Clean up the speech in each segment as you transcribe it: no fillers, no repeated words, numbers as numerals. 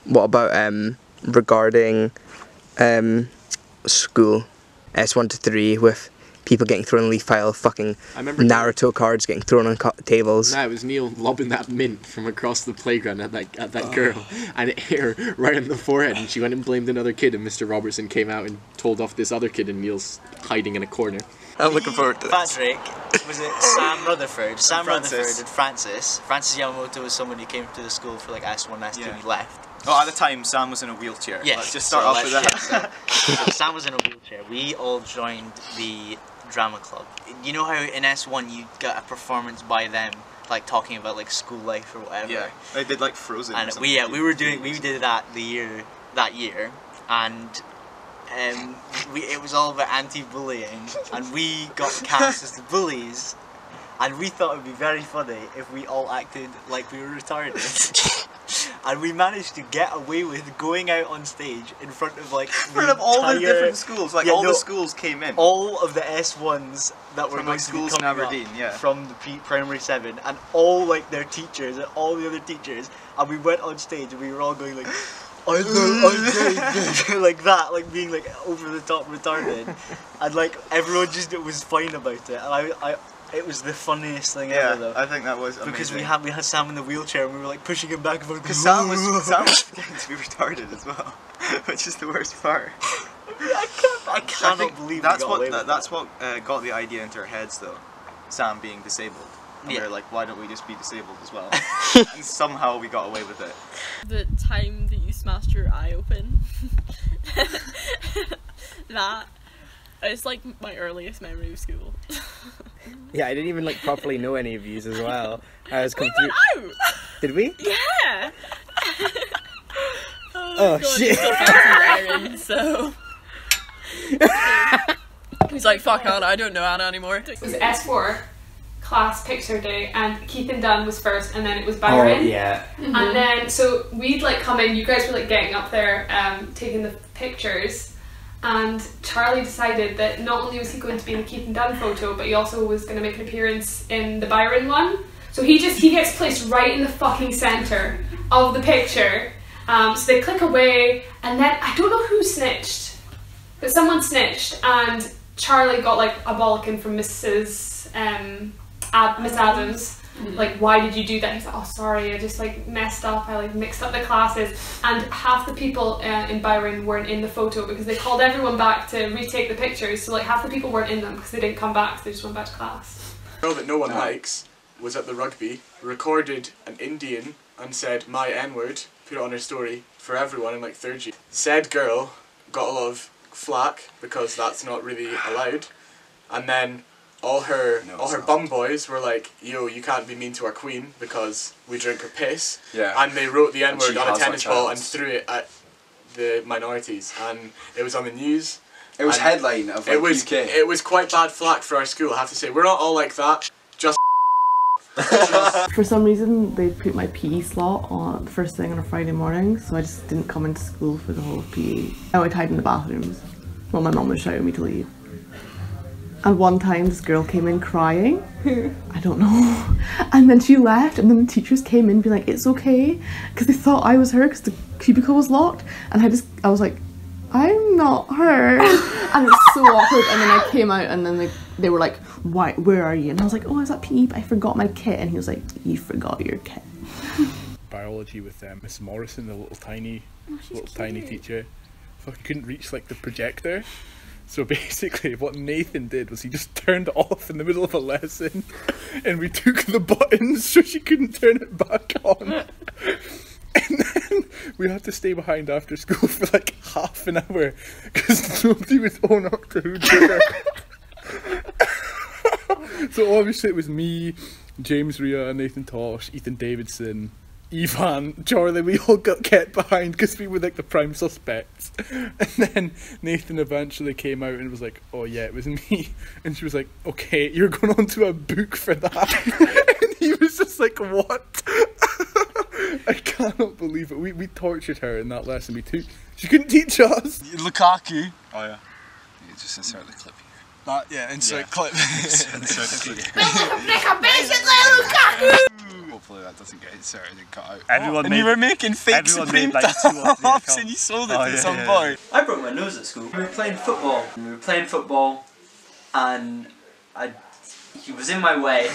What about regarding school, S1 to 3 with people getting thrown leaf pile, fucking Naruto cards getting thrown on tables. No, it was Neil lobbing that mint from across the playground at that girl, and it hit her right on the forehead, and she went and blamed another kid, and Mr. Robertson came out and told off this other kid, and Neil's hiding in a corner. I'm looking forward to this. Patrick, was it Sam Rutherford? Sam Rutherford and Francis. Francis Yamamoto was someone who came to the school for like S1, S2, and he left. Oh, at the time, Sam was in a wheelchair. Yes. Let's just start off with that. So Sam was in a wheelchair. We all joined the drama club. You know how in S1 you got a performance by them, like talking about like school life or whatever. Yeah, they did like Frozen. And we did that that year, and it was all about anti-bullying, and we got cast as the bullies, and we thought it would be very funny if we all acted like we were retarded. And we managed to get away with going out on stage in front of like all the different schools, like the schools came in. All of the S1s that were from going schools to be in Aberdeen, from the primary 7, and all like their teachers and all the other teachers, and we went on stage and we were all going like like that, like being like over the top retarded, and like everyone just was fine about it, and it was the funniest thing ever though. I think that was amazing. Because we had Sam in the wheelchair and we were like pushing him back and forth. Because Sam was getting to be retarded as well, which is the worst part. I cannot believe that's what got the idea into our heads though. Sam being disabled. And we were like, why don't we just be disabled as well? And somehow we got away with it. The time that you smashed your eye open. That is like my earliest memory of school. Yeah, I didn't even like properly know any of yous as well. I was we went out! Did we? Yeah! Oh God, shit! Aaron, so... He's like, fuck Anna, I don't know Anna anymore. It was S4 class picture day, and Keith and Dan was first, and then it was Byron. Oh yeah. And then, so we'd like come in, you guys were like getting up there, taking the pictures, and Charlie decided that not only was he going to be in the Keith and Dan photo, but he also was going to make an appearance in the Byron one. So he gets placed right in the fucking centre of the picture. So they click away, and then I don't know who snitched, but someone snitched, and Charlie got like a bollocking from Miss Adams. Like, why did you do that? He's like, oh sorry, I just like messed up, I like mixed up the classes, and half the people in Byron weren't in the photo because they called everyone back to retake the pictures, so like half the people weren't in them because they didn't come back, so they just went back to class. The girl that no one likes was at the rugby, recorded an Indian and said my N-word, put it on her story for everyone in like 3rd year. Said girl got a lot of flack because that's not really allowed, and then all her bum boys were like, yo, you can't be mean to our queen because we drink her piss. Yeah. And they wrote the N-word on a tennis ball and threw it at the minorities, and it was on the news. It was headline of like UK. It was quite bad flack for our school, I have to say. We're not all like that, just For some reason they put my PE slot on first thing on a Friday morning, so I just didn't come into school for the whole of PE. I went hide in the bathrooms while my mum was shouting me to leave. And one time this girl came in crying, I don't know, and then she left, and then the teachers came in being like, it's okay, because they thought I was her because the cubicle was locked, and I was like, I'm not her, and it's so awkward. And then I came out, and then they were like, why, where are you? And I was like, oh, I was at PE, but I forgot my kit. And he was like, you forgot your kit. Biology with Miss Morrison, the little tiny teacher. Fucking couldn't reach like the projector. So basically what Nathan did was he just turned it off in the middle of a lesson, and we took the buttons so she couldn't turn it back on. And then we had to stay behind after school for like half an hour because nobody would own up to who did it. So obviously it was me, James Ria, Nathan Tosh, Ethan Davidson, Ivan, Charlie, we all got kept behind because we were like the prime suspects. And then Nathan eventually came out and was like, oh yeah, it was me. And she was like, okay, you're going on to a book for that. And he was just like, what? I cannot believe it. We tortured her in that lesson. She couldn't teach us. Lukaku. Oh yeah. You just insert the clip here. Insert clip. Insert clip. Make a basically Lukaku! hopefully that doesn't get inserted and cut out. And you were making fake Supreme tops and you sold it to some boy. I broke my nose at school. We were playing football. And he was in my way.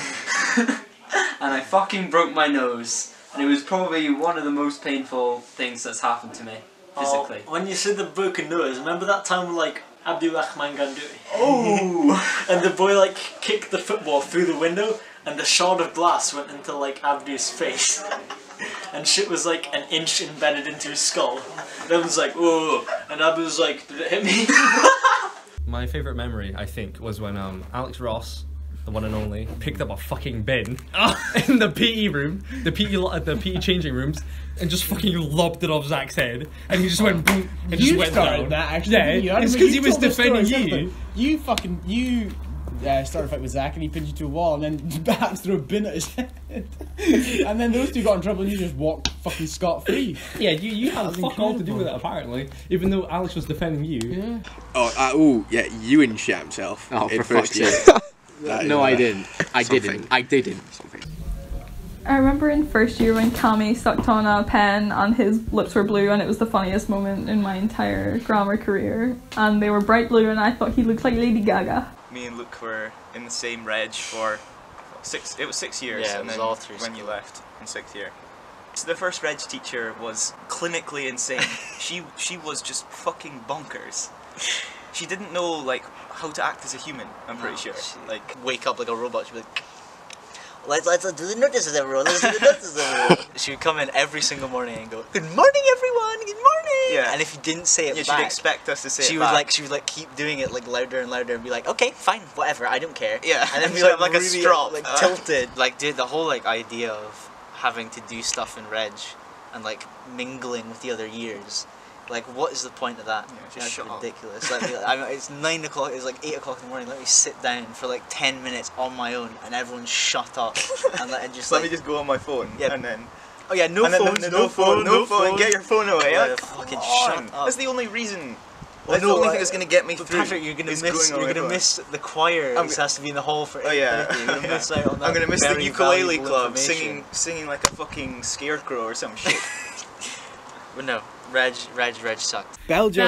And I fucking broke my nose. And it was probably one of the most painful things that's happened to me, physically. When you said the broken nose, remember that time like Abdulrahman Gandouri? Oh! And the boy like kicked the football through the window and the shard of glass went into like Abdu's face. And shit was like an inch embedded into his skull. And everyone's like, whoa! And Abu was like, did it hit me? My favourite memory, I think, was when Alex Ross, the one and only, picked up a fucking bin in the PE room, the PE changing rooms, and just fucking lobbed it off Zach's head, and he just went boom, and just went down. That actually, yeah, it's because he was defending you. You started a fight with Zach, and he pinned you to a wall, and then Babs threw a bin at his head, and then those two got in trouble, and you just walked fucking scot free. Yeah, you had fuck all to do with it apparently, even though Alex was defending you. Yeah. Yeah, Ewan shit himself. Oh, in for first fuck's year. sake. No, I didn't. I didn't. I remember in first year when Cammy sucked on a pen and his lips were blue, and it was the funniest moment in my entire grammar career. And they were bright blue, and I thought he looked like Lady Gaga. Me and Luke were in the same reg for 6 years, Yeah, it and was then all through when you school. left in 6th year. So the first reg teacher was clinically insane. she was just fucking bonkers. She didn't know like how to act as a human, I'm pretty sure. Like Wake up like a robot, she'd be like, let's do the notices everyone, let's do the notices everyone. She would come in every single morning and go, good morning everyone, good morning! Yeah. And if you didn't say it yeah, back, she'd expect us to say she it would back. she would like keep doing it like louder and louder and be like, okay, fine, whatever, I don't care. Yeah, and then be she'd like, have, like, a really, strop. like tilted. Like, dude, the whole like idea of having to do stuff in reg and like mingling with the other years. Like, what is the point of that? Yeah, just That's shut up. ridiculous. It's 9 o'clock, it's like 8 o'clock in the morning, let me sit down for like 10 minutes on my own and everyone shut up. And just Let me just go on my phone, yeah. and then... Oh yeah, no phone, no phone, get your phone away. Yeah, fucking shut up. That's the only reason. Well, That's the only thing that's going to get me but through. Patrick, you're gonna miss the choir. It has to be in the hall for. Oh yeah. You're gonna miss out on that. I'm gonna miss the very ukulele valuable club information. singing like a fucking scarecrow or some shit. But no, Reg sucked. Belgium.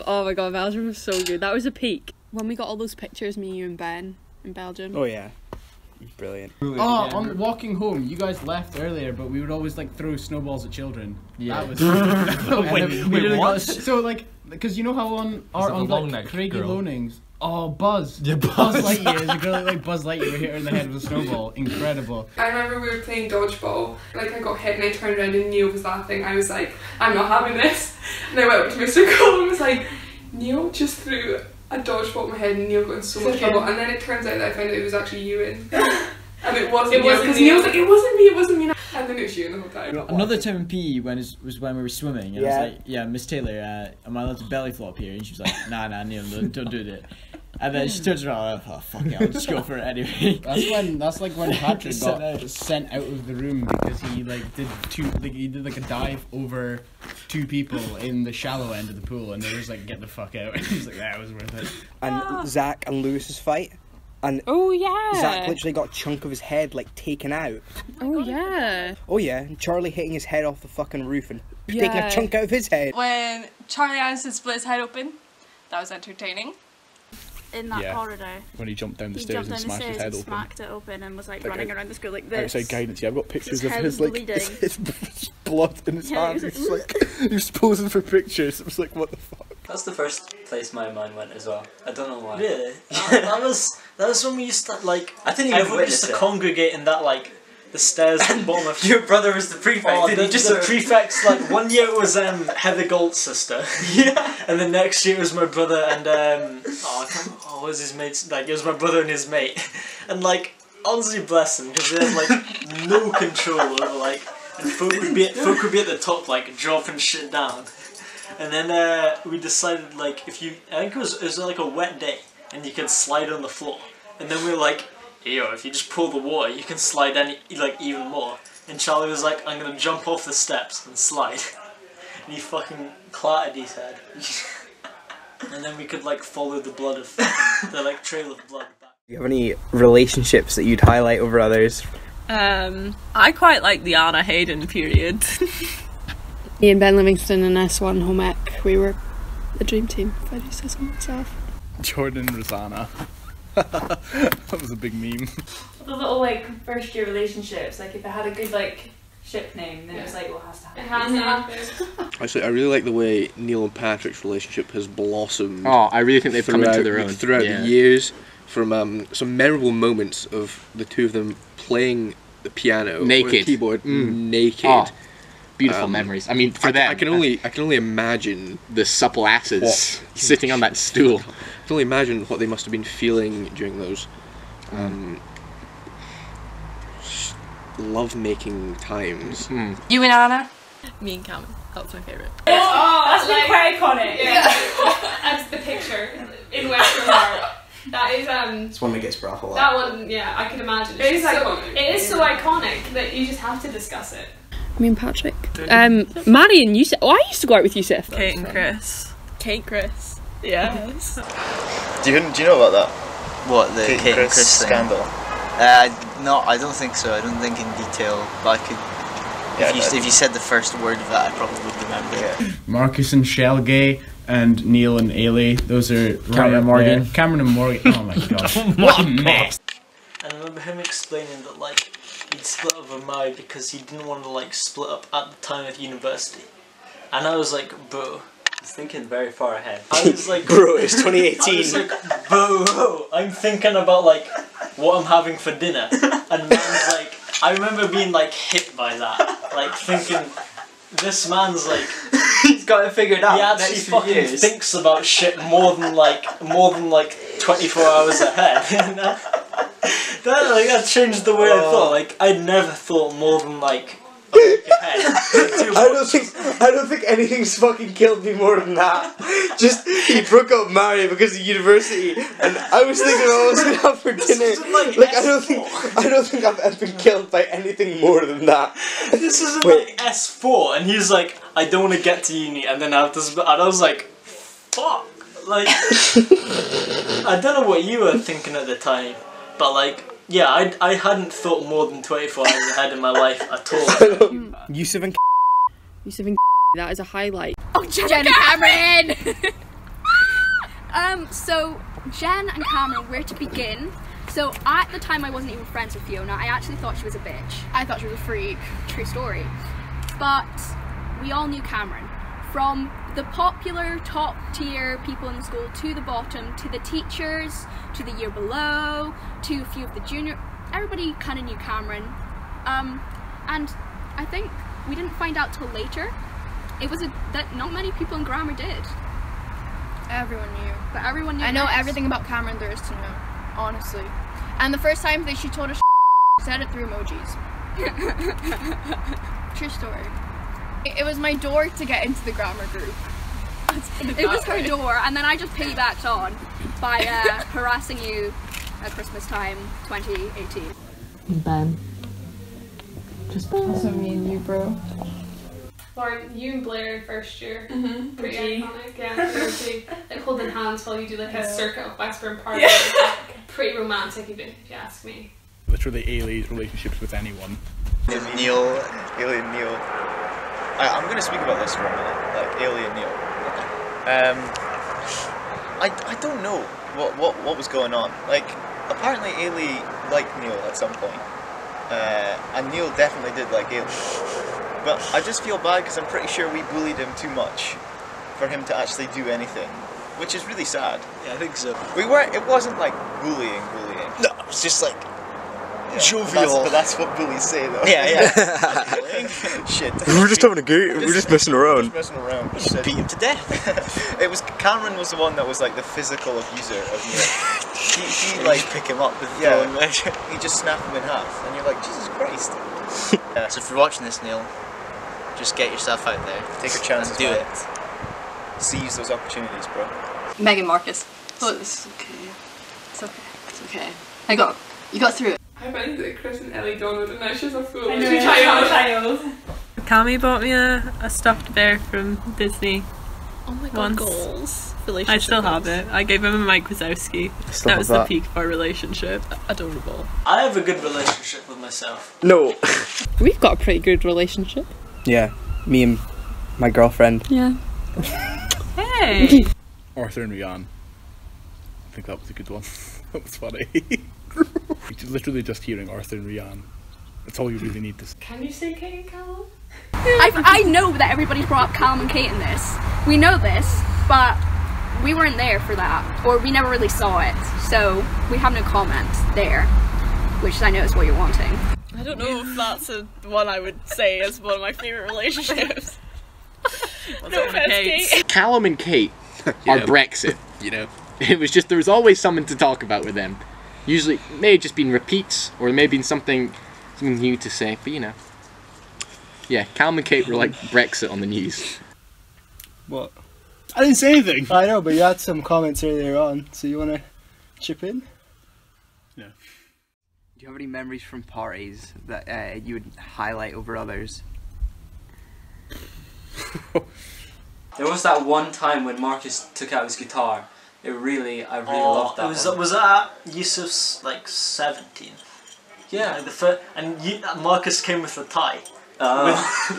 Oh my god, Belgium was so good. That was a peak. When we got all those pictures, me, you, and Ben in Belgium. Oh yeah. Brilliant. On walking home, you guys left earlier, but we would always like throw snowballs at children. Yeah. That was. Wait, what? So like, because you know how on like Craigie girl? Loanings. Oh, Buzz. Yeah, Buzz Lightyear is a girl like Buzz Lightyear. We hit her in the head with a snowball. Incredible. I remember we were playing dodgeball. Like, I got hit and I turned around and Neil was laughing. I was like, I'm not having this. And I went up to Mr. Cole and was like, Neil just threw a dodgeball at my head and Neil got in so much trouble. And then it turns out that I found out it was actually Ewan. And it wasn't Neil, because Neil was like, it wasn't me. And then it was Ewan the whole time. Another time in PE was when we were swimming, and I was like, yeah, Miss Taylor, am I allowed to belly flop here? And she was like, nah, Neil, don't do that. And then she turns around, oh fuck it, I'll just go for it anyway. That's like when Patrick got sent out of the room because he did like a dive over 2 people in the shallow end of the pool, and they were just like, get the fuck out. And he was like, that was worth it. And Zach and Lewis's fight. And oh yeah, Zach literally got a chunk of his head like taken out. Oh yeah. Oh yeah, and Charlie hitting his head off the fucking roof and taking a chunk out of his head. When Charlie Aniston split his head open, that was entertaining. In that corridor. When he jumped down the stairs and smashed his head open. Smacked it open and was like running around the school like this. Outside guidance, yeah, I've got pictures of his his like his blood in his hand. He was posing for pictures. It was like, what the fuck? That's the first place my mind went as well. I don't know why. Really? that was when we used to like. I didn't even everyone used to congregate in that like the stairs at the bottom of. Your brother was the prefect. Did he just the prefects? Like 1 year it was Heather Galt's sister. Yeah. And the next year it was my brother and what was his mate's, like it was my brother and his mate, and like honestly bless them because they had like no control over like, and folk would be at the top like dropping shit down. And then we decided like I think it was like a wet day and you could slide on the floor. And then we were like, yo, if you just pull the water you can slide even more. And Charlie was like, I'm gonna jump off the steps and slide. And he fucking clattered his head. And then we could like follow the blood of the like trail of blood back. Do you have any relationships that you'd highlight over others I quite like the Anna Hayden period. Me and Ben Livingston and S1 home ec, we were the dream team, if I do say so myself. Jordan and Rosanna. That was a big meme. The little like first year relationships, like if it had a good like ship name, then it was like, well, it has to happen. It has to happen. Actually, I really like the way Neil and Patrick's relationship has blossomed. Oh, I really think they've come into their own throughout the years. From some memorable moments of the two of them playing the piano, naked, or the keyboard, naked. Oh, beautiful memories. I mean, for them, I can only imagine the supple asses sitting on that stool. I can only imagine what they must have been feeling during those love-making times. You and Anna? Me and Cameron. That's my favourite. Oh, that's been quite iconic. Yeah. That's the picture in Western Art. That is It's one that gets brought up a lot. That one, yeah, I can imagine. It is iconic. It is so iconic that you just have to discuss it. Me and Patrick. Maddie and Yusuf. Oh, I used to go out with Yusuf. Kate and Chris. Kate Chris. Yes. Do you know about that? What, the Kate and Chris thing? scandal? No, I don't think so. I don't think in detail, but I could. If you said the first word of that, I probably would remember it. Marcus and Shelgay and Neil and Ailey. Those are Cameron Morgan. Cameron and Morgan. Oh my gosh. What a mess. And I remember him explaining that like he'd split up with Mary because he didn't want to like split up at the time of university. And I was like, bro, he's thinking very far ahead. I was like, bro, it's 2018. I was like, bro, I'm thinking about like what I'm having for dinner. And man's like, I remember being like hit by that, like thinking, this man's like, he's got it figured out. He actually fucking thinks about shit more than like 24 hours ahead. You know? That changed the way I thought. Like I'd never thought more than like a week ahead. I don't think anything's fucking killed me more than that. Just he broke up Mary because of university, and I was thinking what I was gonna have for dinner. Like I don't think I've ever been killed by anything more than that. This is like S4, and he's like, I don't want to get to uni, and then I have this, and I was like, fuck. Like I don't know what you were thinking at the time, but like. Yeah, I hadn't thought more than 24 hours ahead in my life at all. Yusuf and that is a highlight. Oh, Jen and Cameron! So Jen and Cameron, where to begin? So at the time I wasn't even friends with Fiona. I actually thought she was a bitch. I thought she was a freak. True story. But we all knew Cameron. From the popular top tier people in the school to the bottom, to the teachers, to the year below, to a few of the junior, everybody kind of knew Cameron. And I think we didn't find out till later. It was that not many people in grammar did. Everyone knew. But everyone knew. I know next. everything about Cameron there is to know, honestly. And the first time that she told us said it through emojis. True story. It was my door to get into the grammar group. It was her door, and then I just piggybacked on by harassing you at Christmas time 2018. Ben. Just also me and you, bro. Lauren, you and Blair in first year. Pretty iconic, yeah. Like holding hands while you do like a circuit of Westburn Park. Yeah. Pretty romantic, if you ask me. Literally Ailey's relationships with anyone. Neil, Ailey and Neil. I'm going to speak about this for a minute, like Ailey and Neil. I don't know what was going on. Like, apparently Ailey liked Neil at some point, and Neil definitely did like Ailey. But I just feel bad because I'm pretty sure we bullied him too much for him to actually do anything, which is really sad. Yeah, I think so. We weren't. It wasn't like bullying. No, it was just like. Jovial. That's what bullies say, though. Yeah. Shit. We were just having a go. We were just messing around. Just messing around. Just beat him to death. It was Cameron was the one that was like the physical abuser of Neil. He like pick him up with throwing measure. He just snapped him in half, and you're like, Jesus Christ. So if you're watching this, Neil, just get yourself out there. Take your chances. Do it. Seize those opportunities, bro. Megan Marcus. Oh, it's okay. It's okay. It's okay. You got through it. I bet that Chris and Ellie Donald and now she's a fool. I know, child. Cammy bought me a stuffed bear from Disney Oh my god, Once. goals. I still have it. I gave him a Mike Wazowski. That was the peak of our relationship. Adorable. I have a good relationship with myself. No. We've got a pretty good relationship. Yeah, me and my girlfriend. Yeah. Hey! Arthur and Rianne. I think that was a good one. That was funny. Literally just hearing Arthur and Rianne. That's all you really need to say. Can you say Kate and Callum? I know that everybody's brought up Callum and Kate in this. We know this, but we weren't there for that, or we never really saw it, so we have no comment there, which I know is what you're wanting. I don't know if that's the one I would say is one of my favourite relationships. No offense, Kate. Callum and Kate are Brexit. You know, it was just there was always something to talk about with them. Usually, it may have just been repeats, or it may have been something new to say. But you know, yeah, Callum and Kate were like Brexit on the news. What? I didn't say anything. I know, but you had some comments earlier on, so you want to chip in? Do you have any memories from parties that you would highlight over others? There was that one time when Marcus took out his guitar. I really loved that. Was that at Yusuf's like 17th? Yeah, like and Marcus came with a tie.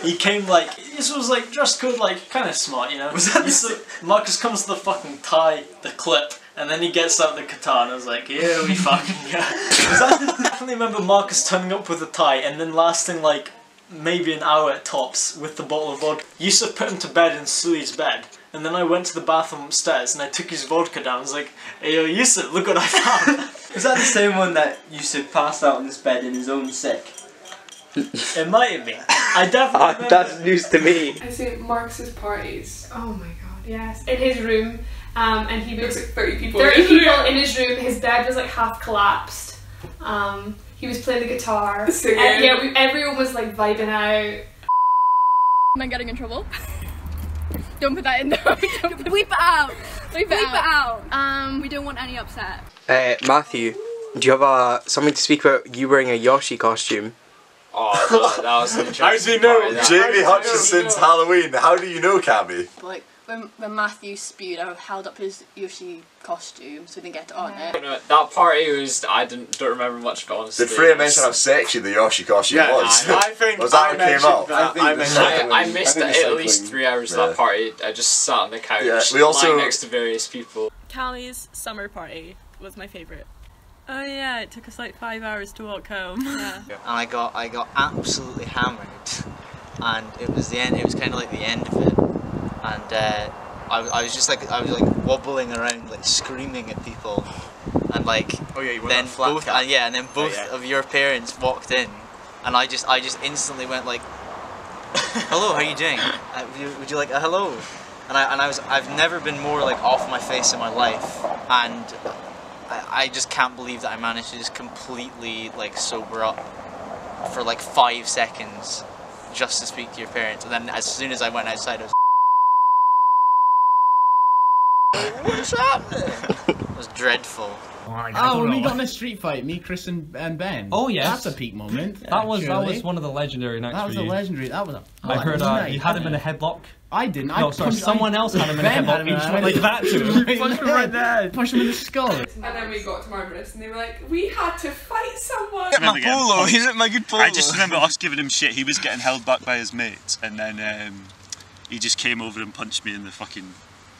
He came like, this was like dress code, like kind of smart, you know. Was that Marcus comes with the fucking tie, the clip, and then he gets out the guitar, and I was like, here we fucking go. I definitely remember Marcus turning up with a tie, and then lasting like maybe an hour at tops with the bottle of vodka. Yusuf put him to bed in Sully's bed, and then I went to the bathroom upstairs and I took his vodka down. I was like, hey yo Yusuf, look what I found. Was that the same one that Yusuf passed out on his bed in his own sick? It might have been. I definitely remember. That's news to me. I say Marcus's parties. Oh my god, yes. In his room, and he was like 30 people. 30 people in his room. His bed was like half collapsed. He was playing the guitar. Yeah, everyone was like vibing out. Am I getting in trouble? Don't put that in there. Bleep it out. Bleep it out. We don't want any upset. Matthew, do you have something to speak about you wearing a Yoshi costume? Oh, that was interesting. How do you know Jamie Hutchinson's Halloween? How do you know, Cammy? Like, when Matthew spewed, I held up his Yoshi costume so we didn't get it on it. That party was, I don't remember much of it, honestly. Did Freya mention how sexy the Yoshi costume was? I think was that what came up? I missed it at least 3 hours of that party. I just sat on the couch, lying next to various people. Callie's summer party was my favourite. Oh yeah, it took us like 5 hours to walk home. Yeah. And I got absolutely hammered, and it was the end. It was kind of like the end of it, and I was wobbling around, like screaming at people, and like then both and then both of your parents walked in, and I just instantly went like, hello, how are you doing? Would you like a hello? And I've never been more like off my face in my life, and I just can't believe that I managed to just completely like sober up for like 5 seconds just to speak to your parents, and then as soon as I went outside I was what's happening? It was dreadful. When we got in a street fight, me, Chris and Ben. Oh yeah, that's a peak moment. That was one of the legendary nights. That was a legendary. That was a. I heard you had him in a headlock. I didn't. No, sorry, someone else had him in a headlock. He just went like that to him. Punched him right there. Punched him in the skull. And then we got to Margaret's and they were like, we had to fight someone. My polo, he's at my good polo. I just remember us giving him shit. He was getting held back by his mates, and then he just came over and punched me in the fucking.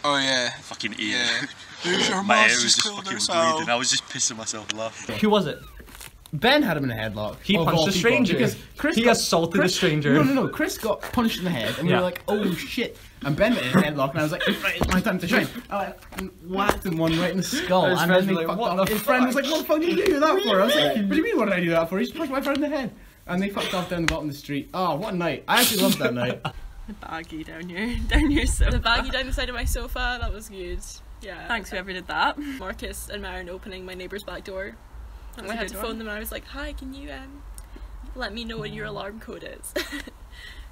Oh yeah. Fucking ear. Yeah. My ear was just fucking bleeding. I was just pissing myself laughing. Who was it? Ben had him in a headlock. He punched a stranger. Because he assaulted a stranger. No. Chris got punched in the head, and we were like, "Oh shit!" And Ben went in a headlock, and I was like, "Right, it's my time to shine." I whacked him one right in the skull, and then they fucked off. His friend was like, "What the fuck did you do that for?" I was like, "What do you mean? What did I do that for?" He just punched my friend in the head, and they fucked off down the bottom of the street. Oh, what a night! I actually loved that night. The baggie down your sofa. The baggie down the side of my sofa, that was good. Yeah. Thanks whoever did that. Marcus and Maren opening my neighbour's back door. And I had to phone them and I was like, hi, can you let me know what your alarm code is?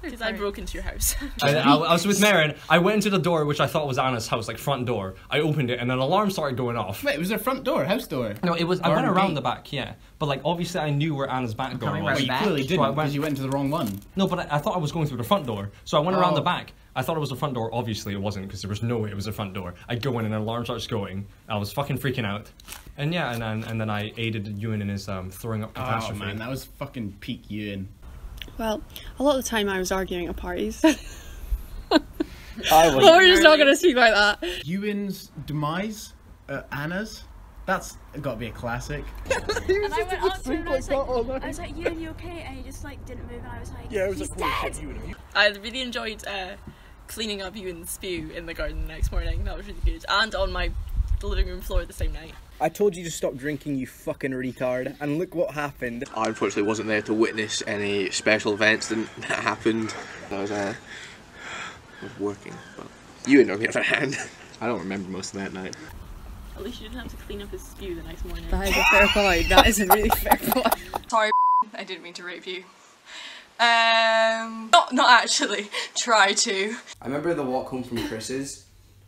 Because I broke into your house. I was with Marin. I went into the door, which I thought was Anna's house, like front door. I opened it, and an alarm started going off. Wait, it was their front door, house door? No, it was. I went around the back, yeah. But like, obviously, I knew where Anna's back door was. Well, you clearly didn't, because you went to the wrong one. No, but I thought I was going through the front door, so I went around the back. I thought it was the front door. Obviously, it wasn't, because there was no way it was the front door. I go in, and an alarm starts going. And I was fucking freaking out. And yeah, and then I aided Ewan in his throwing up catastrophe. Oh man, that was fucking peak Ewan. Well, a lot of the time I was arguing at parties. Well, we're just not going to speak about that. Ewan's demise at Anna's? That's got to be a classic. And I went up to him and I was like, Ewan, you okay? And he just like didn't move and I was like, yeah, I was he's like, dead! I really enjoyed cleaning up Ewan's spew in the garden the next morning. That was really good. And on my living room floor the same night. I told you to stop drinking, you fucking retard, and look what happened. I unfortunately wasn't there to witness any special events that happened. I was working, but you on the other hand, I don't remember most of that night. At least you didn't have to clean up his spew the next morning. That is a fair point. That is a really fair point. Sorry, I didn't mean to rape you. Not actually. Try to. I remember the walk home from Chris's,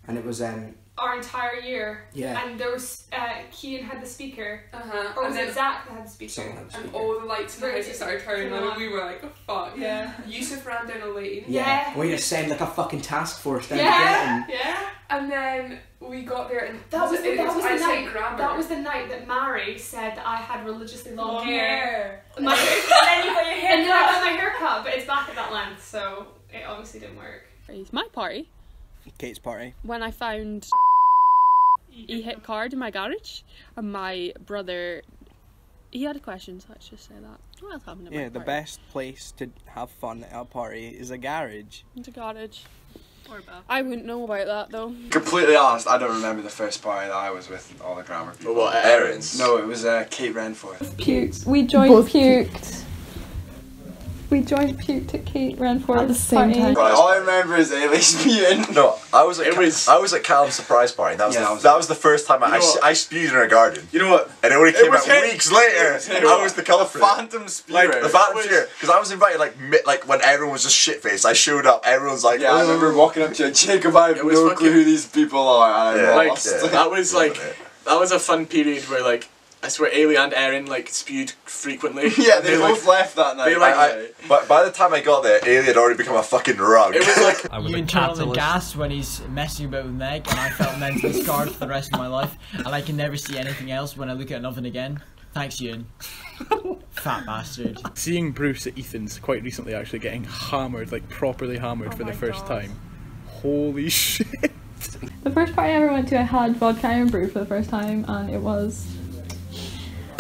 and it was our entire year. Yeah. And there was Cian had the speaker. Or was it Zach that had the speaker? Someone had the speaker. And all the lights in the house started turning on and we were like, oh fuck. Yeah. Yusuf ran down a lane. Yeah. We just send like a fucking task force down to Yeah. get him. Yeah. And then we got there and That was the night. grammar. That was the night that Mary said that I had religiously long Long hair. hair. And then you got your hair. And then I got my hair cut, but it's back at that length, so it obviously didn't work. It's my party. Kate's party. When I found he hit card in my garage, and my brother, he had a question, so let's just say that. What else happened at my Yeah, the party? best place to have fun at a party is a garage. It's a garage. Or a bath. I wouldn't know about that though. Completely honest, I don't remember the first party that I was with all the grammar people. What, Erin's? No, it was Kate Renforth. Puked. We joined puked. We joined puked at Kate Renford's at the same party. Right, all I remember is Ailey's spewing. No, I was at Callum's surprise party. That was the first time I spewed in her garden. You know what? And it only came out weeks later. I was the culprit. Phantom spewer. The phantom spewer. Because I was invited like when everyone was just shit faced. I showed up. Everyone's like, yeah, I remember walking up to Jacob. I have no clue who these people are. And I lost. That was a fun period where like. I swear Ailey and Erin like spewed frequently. Yeah, they both left that night. But by the time I got there, Ailey had already become a fucking rug. It was like You can tell the gas when he's messing about with Meg, and I felt mentally scarred for the rest of my life, and I can never see anything else when I look at an oven again. Thanks, Ewan. Fat bastard. Seeing Bruce at Ethan's quite recently actually getting hammered, like properly hammered for the first time. Holy shit. The first party I ever went to, I had vodka iron brew for the first time, and it was...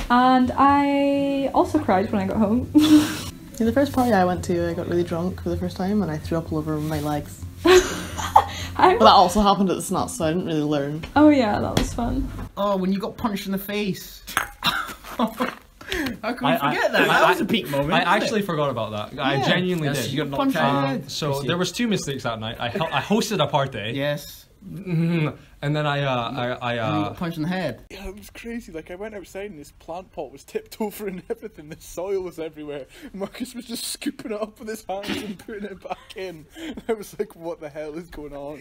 And I also cried when I got home. Yeah, the first party I went to, I got really drunk for the first time and I threw up all over my legs. But that also happened at the Snuts, so I didn't really learn. Oh yeah, that was fun. Oh, when you got punched in the face. How can we forget that? That was a peak moment. I actually forgot about that. I genuinely did. You got knocked out. So there was two mistakes that night. I hosted a party. Yes. And then I got punched in the head. Yeah, it was crazy. Like I went outside and this plant pot was tipped over and everything. The soil was everywhere. Marcus was just scooping it up with his hands and putting it back in. And I was like, "What the hell is going on?"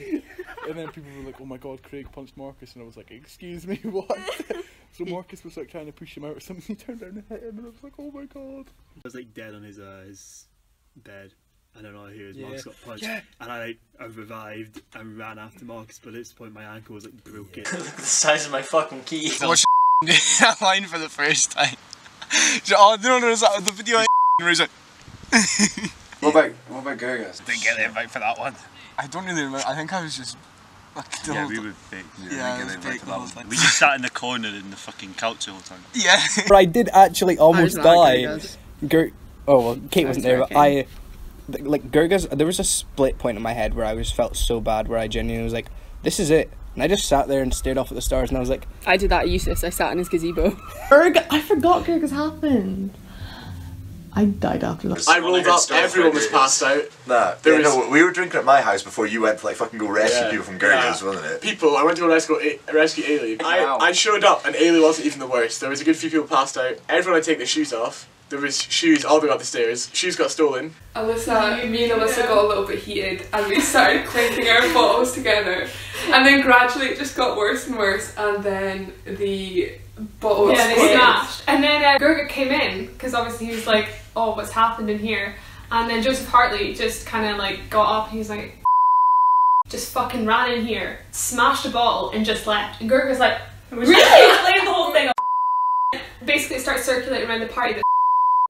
And then people were like, "Oh my god, Craig punched Marcus," and I was like, "Excuse me, what?" So Marcus was like trying to push him out or something. He turned down and hit him, and I was like, "Oh my god!" I was like dead on his bed. And then all I hear is Yeah. Marcus got punched, Yeah. and I revived and ran after Marcus, but at this point my ankle was like broken. Look at the size of my fucking key. Watch that line for the first time. Oh no, the video where he's like. What about Gergas? Didn't get the invite for that one. I don't really remember. I think I was just. Yeah, we were fake. Yeah, we fake the whole time. We just sat in the corner in the fucking couch the whole time. Yeah. But I did actually almost die. Gergas. Oh well, Kate wasn't there, but I. Like Gergas, there was a split point in my head where I felt so bad, where I genuinely was like, "This is it," and I just sat there and stared off at the stars, and I was like, I did that at Eustace. I sat in his gazebo. I forgot Gergas happened. I died after that. I rolled up, everyone was passed out. Nah, no, we were drinking at my house before you went to like fucking go rescue people from Gergas, wasn't it? I went to go rescue Ailey. I showed up and Ailey wasn't even the worst. There was a good few people passed out. Everyone had taken their shoes off. there was shoes all the way up the stairs. Shoes got stolen. Alyssa, me and Alyssa got a little bit heated and we started clinking our bottles together, and then gradually it just got worse and worse, and then the bottles smashed. And then Gurga came in because obviously he was like, oh, what's happened in here? And then Joseph Hartley just kind of like got up and he was like, just fucking ran in here, smashed a bottle and just left. And Gurga's like, really? Explain the whole thing. Basically it starts circulating around the party that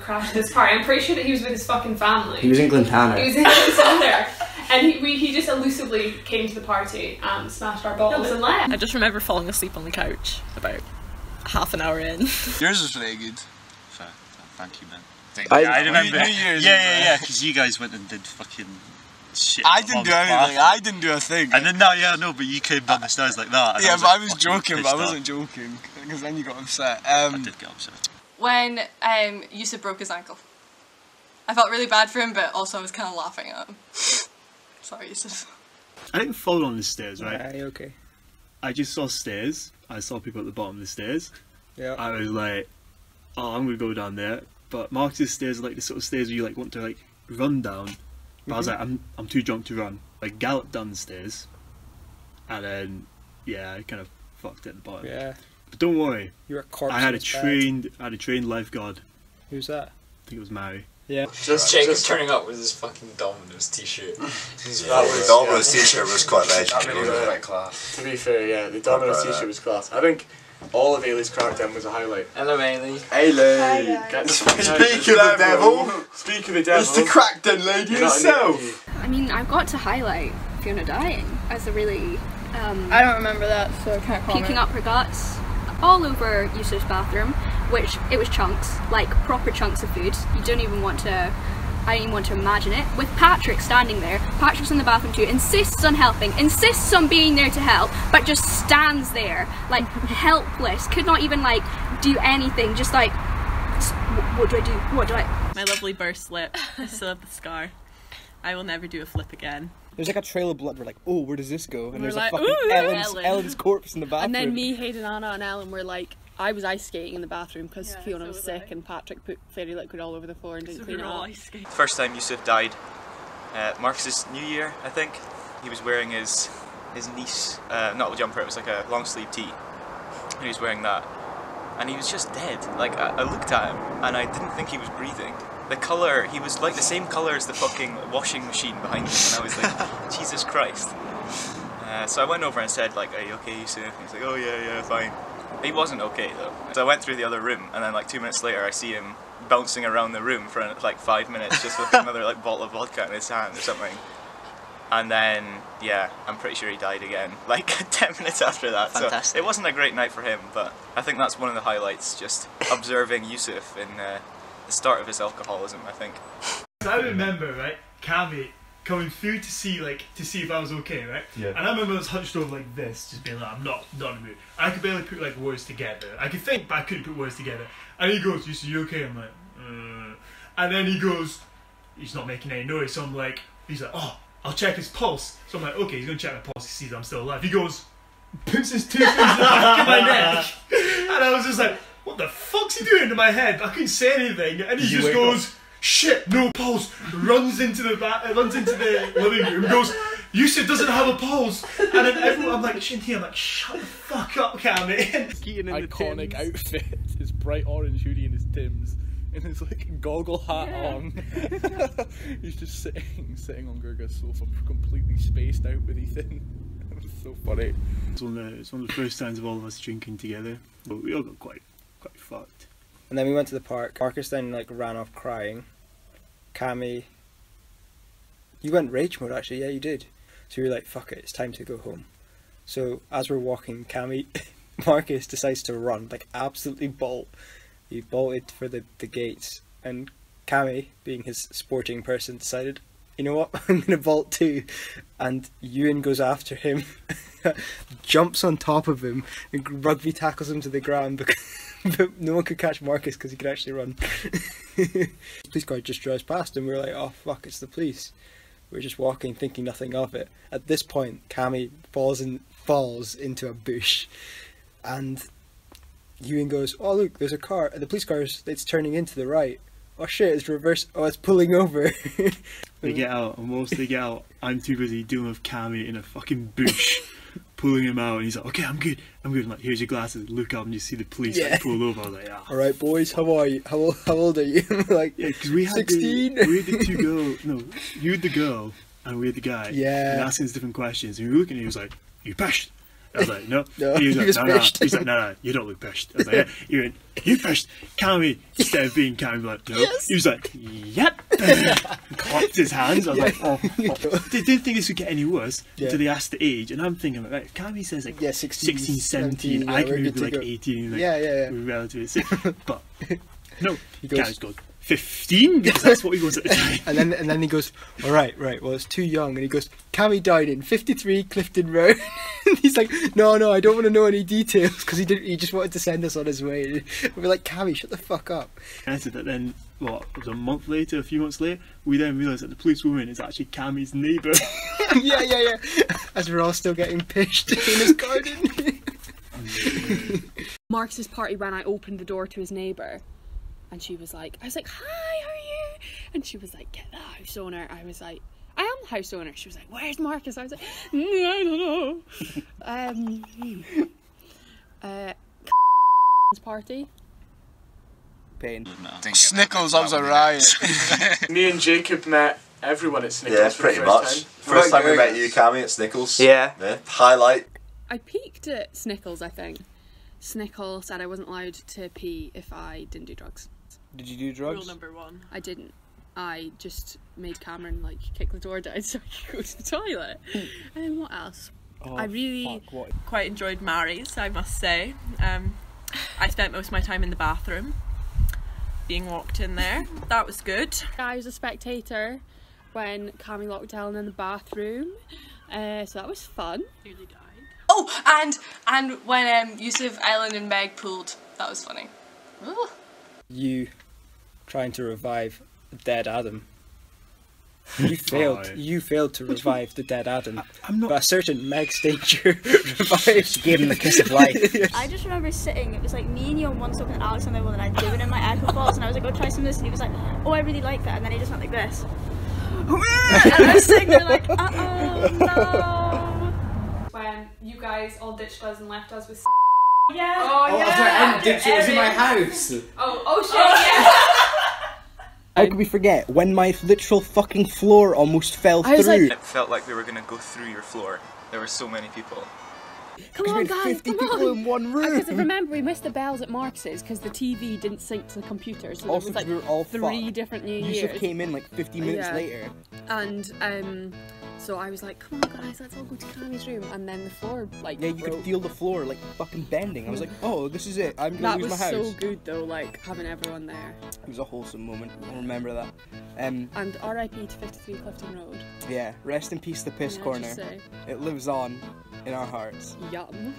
crashed this party. I'm pretty sure that he was with his fucking family. He was in Glintana. He was in Glintana. And he just elusively came to the party and smashed our bottles and left. I just remember falling asleep on the couch about half an hour in. Yours was really good. Thank you, man. I remember. New Year's. Yeah, because you guys went and did fucking shit. I didn't do anything. I didn't do a thing. And then no, but you came down the stairs like that. Yeah, but I was joking, but I wasn't joking because then you got upset. I did get upset. When Yusuf broke his ankle. I felt really bad for him, but also I was kind of laughing at him. Sorry, Yusuf. I didn't fall on the stairs, right? Aye, okay. I just saw stairs. I saw people at the bottom of the stairs. Yeah. I was like, oh, I'm gonna go down there. But Marcus's stairs are like the sort of stairs where you like want to like run down. But I was like, I'm too drunk to run. I galloped down the stairs, and then yeah, I kind of fucked at the bottom. Yeah. But don't worry. You're a corpse. I had a trained Who's lifeguard. that? I think it was Mary. Yeah. Jacob's turning up with his fucking Domino's t-shirt. The Domino's t-shirt was quite legendary. It was quite class. To be fair, yeah, the Domino's t-shirt was class. I think all of Ailey's crackdown was a highlight. Hello, Ailey. Ailey! Speak of the devil! Speak of the devil! It's the crackdown lady herself! I mean, I've got to highlight Fiona dying as a really... I don't remember that, so I can't comment. Puking up her guts all over Yusuf's bathroom, which it was chunks, like proper chunks of food. You don't even want to... I don't even want to imagine it. With Patrick standing there, Patrick's in the bathroom too, insists on helping, insists on being there to help, but just stands there, like, helpless, could not even, like, do anything, just like, what do I do? What do I... My lovely burst lip. I still have the scar. I will never do a flip again. There's like a trail of blood. We're like, oh, where does this go? And there's like, a fucking Ellen's corpse in the bathroom. And then me, Hayden, Anna and Ellen were like, I was ice skating in the bathroom because Fiona was sick and Patrick put fairy liquid all over the floor and didn't clean it up. First time Yusuf died, Marcus's New Year, I think. He was wearing his niece, not a jumper, it was like a long sleeve tee. And he was wearing that. And he was just dead. Like, I looked at him and I didn't think he was breathing. The colour, he was like the same colour as the fucking washing machine behind me, and I was like, Jesus Christ. So I went over and said, like, are you okay, Yusuf? And he's like, oh yeah, fine. He wasn't okay though. So I went through the other room, and then like 2 minutes later I see him bouncing around the room for like 5 minutes just with another like bottle of vodka in his hand or something. And then, yeah, I'm pretty sure he died again, like 10 minutes after that. Fantastic. So it wasn't a great night for him, but I think that's one of the highlights, just observing Yusuf in the start of his alcoholism, I think. I remember, right, Cammy coming through to see if I was okay, right? Yeah. And I remember I was hunched over like this, just being like, I'm not in the mood. I could barely put like words together. I could think, but I couldn't put words together. And he goes, you okay? I'm like, And then he goes, he's not making any noise, so I'm like, he's like, oh, I'll check his pulse. So I'm like, okay, he's gonna check my pulse, he sees I'm still alive. He goes, puts his two fingers in the back of my neck. And I was just like, what the fuck's he doing to my head? I couldn't say anything, and he just goes, shit, no pulse. Runs into the living room, goes, Yusuf doesn't have a pulse. And then everyone, I'm like, Shinty, I'm like, shut the fuck up, Cammy. Keaton in iconic outfit, his bright orange hoodie and his Timbs, and his like goggle hat on. He's just sitting on Gurga's sofa, completely spaced out with Ethan. It was so funny. It's one of the first times of all of us drinking together, but we all got quite fucked. And then we went to the park. Marcus then like ran off crying. Cammy, you went rage mode actually, yeah you did. So we were like, fuck it, it's time to go home. So as we're walking, Marcus decides to run, like absolutely bolt. He bolted for the gates, and Cammy, being his sporting person, decided, you know what, I'm gonna vault too. And Ewan goes after him, jumps on top of him, and rugby tackles him to the ground but no one could catch Marcus because he could actually run. The police car just drives past and we were like, oh fuck, it's the police. We were just walking, thinking nothing of it. At this point, Cammy falls into a bush, and Ewan goes, oh look, there's a car, and the police car it's turning into the right. oh shit, it's reverse. Oh, it's pulling over. They get out, and whilst they get out, I'm too busy dealing with Cammy in a fucking bush, pulling him out, and he's like, okay, I'm good. I'm like, here's your glasses. Look up and you see the police like, pull over. I was like, ah. Alright, boys, how are you? How old are you? Like, yeah, because we had 16. we had the two girls. No, you had the girl, and we had the guy. Yeah. And asking us different questions. And we were looking, and he was like, you pissed? I was like, no. No, he was like, no, pissed. He's like, no, you don't look pissed. I was like, yeah. He went, you pissed? Cammy, instead of being Cammy, like, no. Yes. He was like, yep. Clapped his hands. I was like, oh. They didn't think this would get any worse until they asked the age. And I'm thinking, like, if Cammy says like 16, 17, I can maybe be like 18. Like, we're relatively safe. But no, Cammy's gone 15 because that's what he was at the time. and then he goes, alright, well it's too young, and he goes, Cammy died in 53 Clifton Road. And he's like, no, I don't want to know any details, because he just wanted to send us on his way. And we're like, Cammy, shut the fuck up. And I said that then, what, it was a month later, a few months later, we then realised that the policewoman is actually Cammy's neighbour. yeah. As we're all still getting pished in his garden. Marcus's party when I opened the door to his neighbour. And she was like, I was like, hi, how are you? And she was like, get the house owner. I was like, I am the house owner. She was like, where's Marcus? I was like, I don't know. Party. Pain. Snickles, that was a riot. Me and Jacob met everyone at Snickles. Yeah, for pretty the much. First time we met you, Cammy, at Snickles. Yeah. Highlight. I peaked at Snickles, I think. Snickle said I wasn't allowed to pee if I didn't do drugs. Did you do drugs? Rule number 1. I didn't. I just made Cameron like kick the door down so I could go to the toilet. And what else? I really quite enjoyed Mary's, I must say. I spent most of my time in the bathroom, being locked in there. That was good. I was a spectator when Cammy locked down in the bathroom, so that was fun. Nearly died. Oh, and when Yusuf, Ellen and Meg pulled, that was funny. Ooh. You trying to revive dead Adam. You failed. You failed to revive the dead Adam. I'm not. But a certain Meg Stanger revived. She gave him the kiss of life. I just remember sitting. It was like me and you on one side and Alex on the other, and I'd given him my aquafots, and I was like, "Go try some of this," and he was like, "Oh, I really like that," and then he just went like this. And I was sitting there like, "Uh-oh, no." When you guys all ditched us and left us with. Yeah. Oh yeah. And ditched it was in my house. Oh shit. Yeah. How could we forget when my literal fucking floor almost fell through? It felt like we were gonna go through your floor. There were so many people. Come on, guys, 50 come people on. in one room. Because remember, we missed the bells at Marx's because the TV didn't sync to the computer. So Also, there was like we were all 3 fucked. different New Yusuf Years. came in like 50 minutes later. And so I was like, come on, guys, let's all go to Cammy's room. And then the floor like Yeah, you could feel the floor like fucking bending. I was like, oh, this is it. I'm gonna that lose was my house. so good though, like having everyone there. It was a wholesome moment. I remember that. And R.I.P. to 53 Clifton Road. Yeah, rest in peace, the piss Yeah, corner. just say. It lives on in our hearts. Yum.